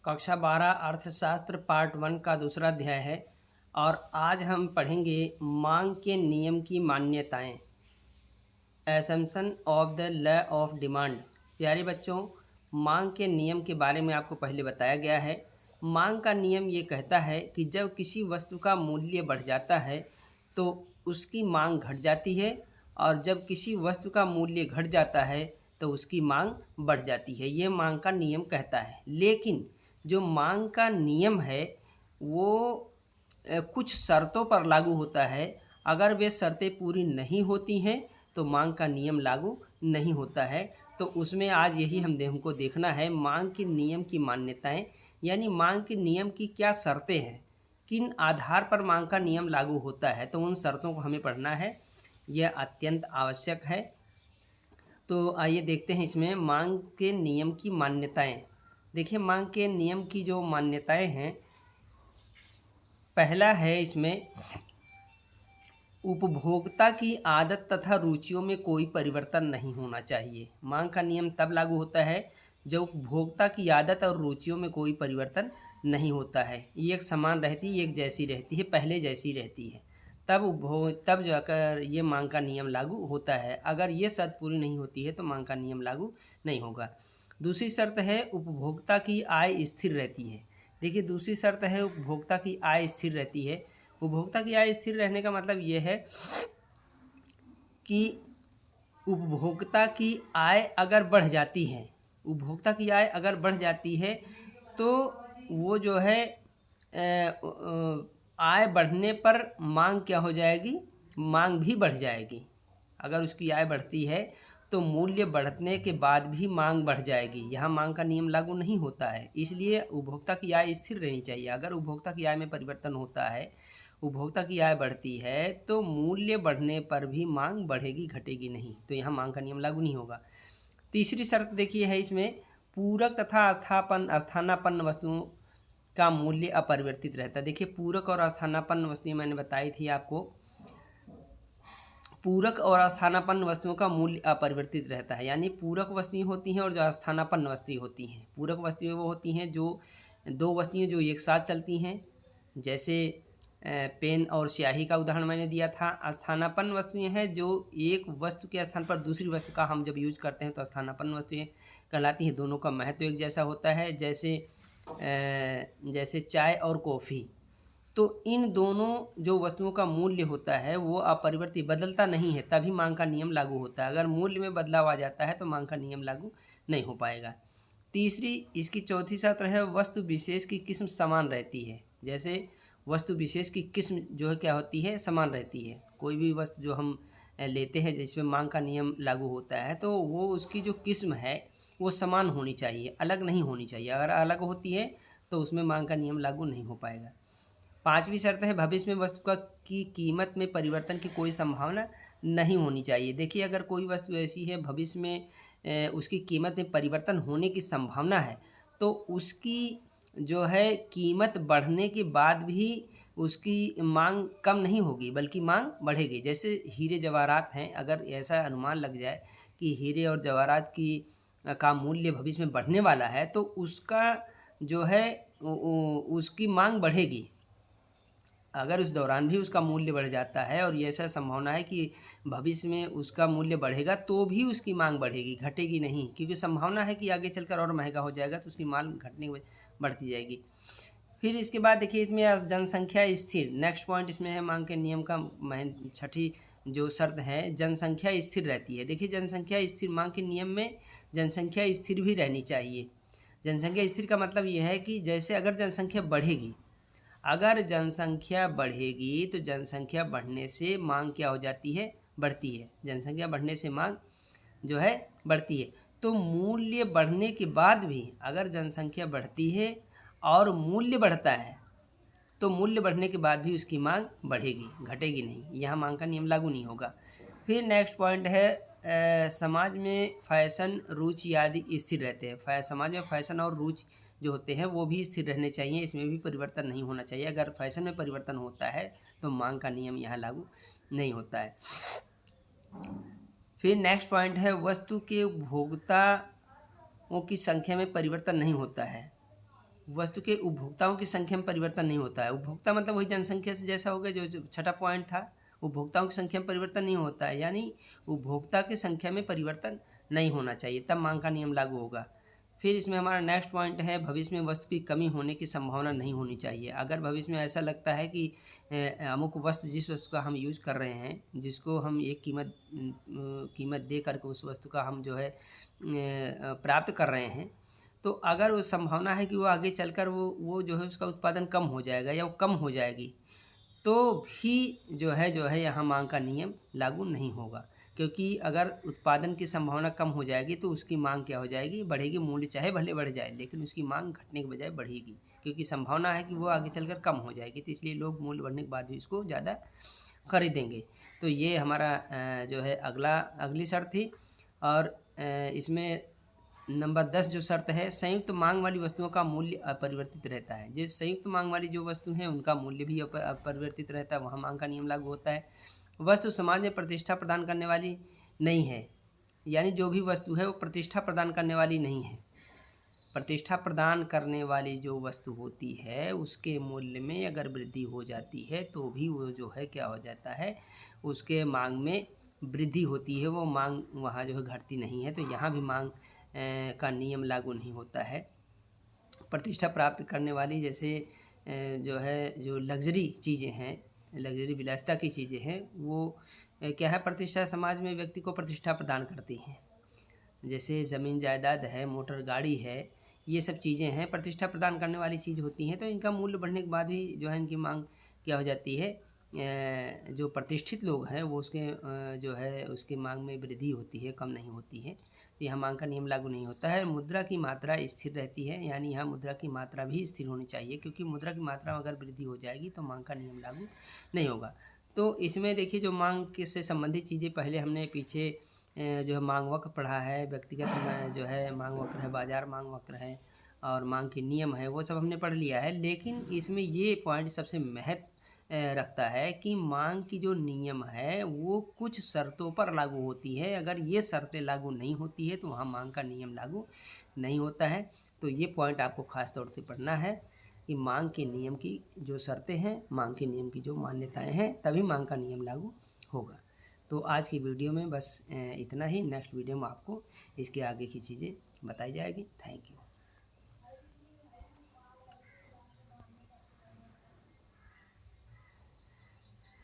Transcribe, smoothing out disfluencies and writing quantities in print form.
कक्षा 12 अर्थशास्त्र पार्ट 1 का दूसरा अध्याय है और आज हम पढ़ेंगे मांग के नियम की मान्यताएं। Assumption of the law of demand. प्यारे बच्चों, मांग के नियम के बारे में आपको पहले बताया गया है। मांग का नियम ये कहता है कि जब किसी वस्तु का मूल्य बढ़ जाता है तो उसकी मांग घट जाती है, और जब किसी वस्तु का मूल्य घट जाता है तो उसकी मांग बढ़ जाती है। ये मांग का नियम कहता है। लेकिन जो मांग का नियम है वो कुछ शर्तों पर लागू होता है। अगर वे शर्तें पूरी नहीं होती हैं तो मांग का नियम लागू नहीं होता है। तो उसमें आज यही हमको देखना है, मांग के नियम की मान्यताएं, यानी मांग के नियम की क्या शर्तें हैं, किन आधार पर मांग का नियम लागू होता है। तो उन शर्तों को हमें पढ़ना है, यह अत्यंत आवश्यक है। तो आइए देखते हैं इसमें मांग के नियम की मान्यताएं। देखिए, मांग के नियम की जो मान्यताएं हैं, पहला है इसमें उपभोक्ता की आदत तथा रुचियों में कोई परिवर्तन नहीं होना चाहिए। मांग का नियम तब लागू होता है जब उपभोक्ता की आदत और रुचियों में कोई परिवर्तन नहीं होता है, ये एक समान रहती है, एक जैसी रहती है, पहले जैसी रहती है, तब जाकर ये मांग का नियम लागू होता है। अगर ये शर्त पूरी नहीं होती है तो मांग का नियम लागू नहीं होगा। दूसरी शर्त है उपभोक्ता की आय स्थिर रहती है। देखिए, दूसरी शर्त है उपभोक्ता की आय स्थिर रहती है। उपभोक्ता की आय स्थिर रहने का मतलब ये है कि उपभोक्ता की आय अगर बढ़ जाती है, उपभोक्ता की आय अगर बढ़ जाती है तो वो जो है आय बढ़ने पर मांग क्या हो जाएगी, मांग भी बढ़ जाएगी। अगर उसकी आय बढ़ती है तो मूल्य बढ़ने के बाद भी मांग बढ़ जाएगी। यहाँ मांग का नियम लागू नहीं होता है, इसलिए उपभोक्ता की आय स्थिर रहनी चाहिए। अगर उपभोक्ता की आय में परिवर्तन होता है, उपभोक्ता की आय बढ़ती है तो मूल्य बढ़ने पर भी मांग बढ़ेगी, घटेगी नहीं। तो यहाँ मांग का नियम लागू नहीं होगा। तीसरी शर्त देखिए है इसमें, पूरक तथा स्थानापन्न वस्तुओं का मूल्य अपरिवर्तित रहता है। देखिए, पूरक और स्थानापन्न वस्तुएं मैंने बताई थी आपको। पूरक और स्थानापन्न वस्तुओं का मूल्य अपरिवर्तित रहता है, यानी पूरक वस्तुएं होती हैं और जो स्थानापन्न वस्तुएं होती हैं। पूरक वस्तुएं वो होती हैं जो दो वस्तुएं जो एक साथ चलती हैं, जैसे पेन और स्याही का उदाहरण मैंने दिया था। स्थानापन्न वस्तुएं हैं जो एक वस्तु के स्थान पर दूसरी वस्तु का हम जब यूज करते हैं तो स्थानापन्न वस्तुएं कहलाती हैं। दोनों का महत्व एक जैसा होता है, जैसे चाय और कॉफ़ी। तो इन दोनों जो वस्तुओं का मूल्य होता है वो अपरिवर्तित, बदलता नहीं है, तभी मांग का नियम लागू होता है। अगर मूल्य में बदलाव आ जाता है तो मांग का नियम लागू नहीं हो पाएगा। इसकी चौथी शर्त है वस्तु विशेष की किस्म समान रहती है। जैसे वस्तु विशेष की किस्म जो है क्या होती है, समान रहती है। कोई भी वस्तु जो हम लेते हैं जिसमें मांग का नियम लागू होता है तो वो उसकी जो किस्म है वो समान होनी चाहिए, अलग नहीं होनी चाहिए। अगर अलग होती है तो उसमें मांग का नियम लागू नहीं हो पाएगा। पांचवी शर्त है भविष्य में वस्तु की कीमत में परिवर्तन की कोई संभावना नहीं होनी चाहिए। देखिए, अगर कोई वस्तु ऐसी है भविष्य में उसकी कीमत में परिवर्तन होने की संभावना है तो उसकी जो है कीमत बढ़ने के बाद भी उसकी मांग कम नहीं होगी बल्कि मांग बढ़ेगी। जैसे हीरे जवाहरात हैं, अगर ऐसा अनुमान लग जाए कि हीरे और जवाहरात का मूल्य भविष्य में बढ़ने वाला है तो उसका जो है उसकी मांग बढ़ेगी। अगर उस दौरान भी उसका मूल्य बढ़ जाता है और ये ऐसा संभावना है कि भविष्य में उसका मूल्य बढ़ेगा तो भी उसकी मांग बढ़ेगी, घटेगी नहीं, क्योंकि संभावना है कि आगे चलकर और महंगा हो जाएगा तो उसकी मांग घटने की बढ़ती जाएगी। फिर इसके बाद देखिए इसमें जनसंख्या स्थिर, नेक्स्ट पॉइंट इसमें है मांग के नियम का छठी जो शर्त है, जनसंख्या स्थिर रहती है। देखिए, जनसंख्या स्थिर, मांग के नियम में जनसंख्या स्थिर भी रहनी चाहिए। जनसंख्या स्थिर का मतलब ये है कि जैसे अगर जनसंख्या बढ़ेगी, अगर जनसंख्या बढ़ेगी तो जनसंख्या बढ़ने से मांग क्या हो जाती है, बढ़ती है। जनसंख्या बढ़ने से मांग जो है बढ़ती है। तो मूल्य बढ़ने के बाद भी अगर जनसंख्या बढ़ती है और मूल्य बढ़ता है तो मूल्य बढ़ने के बाद भी उसकी मांग बढ़ेगी, घटेगी नहीं। यहाँ मांग का नियम लागू नहीं होगा। फिर नेक्स्ट पॉइंट है समाज में फैशन, रुचि आदि स्थिर रहते हैं। समाज में फैशन और रुचि जो होते हैं वो भी स्थिर रहने चाहिए, इसमें भी परिवर्तन नहीं होना चाहिए। अगर फैशन में परिवर्तन होता है तो मांग का नियम यहाँ लागू नहीं होता है। फिर नेक्स्ट पॉइंट है वस्तु के उपभोक्ताओं की संख्या में परिवर्तन नहीं होता है। वस्तु के उपभोक्ताओं की संख्या में परिवर्तन नहीं होता है। उपभोक्ता मतलब वही जनसंख्या से जैसा हो गया जो छठा पॉइंट था, उपभोक्ताओं की संख्या में परिवर्तन नहीं होता है, यानी उपभोक्ता की संख्या में परिवर्तन नहीं होना चाहिए, तब मांग का नियम लागू होगा। फिर इसमें हमारा नेक्स्ट पॉइंट है, भविष्य में वस्तु की कमी होने की संभावना नहीं होनी चाहिए। अगर भविष्य में ऐसा लगता है कि अमुक वस्तु, जिस वस्तु का हम यूज कर रहे हैं, जिसको हम एक कीमत दे करके उस वस्तु का हम जो है प्राप्त कर रहे हैं, तो अगर वो संभावना है कि वो आगे चलकर वो जो है उसका उत्पादन कम हो जाएगा या वो कम हो जाएगी, तो भी जो है यहाँ मांग का नियम लागू नहीं होगा। क्योंकि अगर उत्पादन की संभावना कम हो जाएगी तो उसकी मांग क्या हो जाएगी, बढ़ेगी। मूल्य चाहे भले बढ़ जाए लेकिन उसकी मांग घटने के बजाय बढ़ेगी, क्योंकि संभावना है कि वो आगे चलकर कम हो जाएगी, तो इसलिए लोग मूल्य बढ़ने के बाद भी इसको ज़्यादा खरीदेंगे। तो ये हमारा जो है अगली शर्त थी। और इसमें नंबर 10 जो शर्त है, संयुक्त मांग वाली वस्तुओं का मूल्य अपरिवर्तित रहता है। जिस संयुक्त मांग वाली जो वस्तु हैं उनका मूल्य भी अपरिवर्तित रहता है, वहाँ मांग का नियम लागू होता है। वस्तु समाज में प्रतिष्ठा प्रदान करने वाली नहीं है, यानी जो भी वस्तु है वो प्रतिष्ठा प्रदान करने वाली नहीं है। प्रतिष्ठा प्रदान करने वाली जो वस्तु होती है उसके मूल्य में अगर वृद्धि हो जाती है तो भी वो जो है क्या हो जाता है, उसके मांग में वृद्धि होती है, वो मांग वहाँ जो है घटती नहीं है। तो यहाँ भी मांग का नियम लागू नहीं होता है। प्रतिष्ठा प्राप्त करने वाली जैसे जो लग्जरी चीज़ें हैं, लग्जरी विलासिता की चीज़ें हैं, वो क्या है, प्रतिष्ठा समाज में व्यक्ति को प्रतिष्ठा प्रदान करती हैं। जैसे ज़मीन जायदाद है, मोटर गाड़ी है, ये सब चीज़ें हैं, प्रतिष्ठा प्रदान करने वाली चीज़ होती हैं। तो इनका मूल्य बढ़ने के बाद भी जो है इनकी मांग क्या हो जाती है, जो प्रतिष्ठित लोग हैं वो उसके जो है उसकी मांग में वृद्धि होती है, कम नहीं होती है। तो यहाँ मांग का नियम लागू नहीं होता है। मुद्रा की मात्रा स्थिर रहती है, यानी यहाँ मुद्रा की मात्रा भी स्थिर होनी चाहिए, क्योंकि मुद्रा की मात्रा में अगर वृद्धि हो जाएगी तो मांग का नियम लागू नहीं होगा। तो इसमें देखिए जो मांग के से संबंधित चीज़ें पहले हमने पीछे जो है मांग वक्र पढ़ा है, व्यक्तिगत जो है मांग वक्र है, बाजार मांग वक्र है और मांग के नियम है, वो सब हमने पढ़ लिया है। लेकिन इसमें ये पॉइंट सबसे महत्व रखता है कि मांग की जो नियम है वो कुछ शर्तों पर लागू होती है। अगर ये शर्तें लागू नहीं होती है तो वहाँ मांग का नियम लागू नहीं होता है। तो ये पॉइंट आपको ख़ास तौर से पढ़ना है कि मांग के नियम की जो शर्तें हैं, मांग के नियम की जो मान्यताएं हैं, तभी मांग का नियम लागू होगा। तो आज की वीडियो में बस इतना ही। नेक्स्ट वीडियो में आपको इसके आगे की चीज़ें बताई जाएगी। Thank you.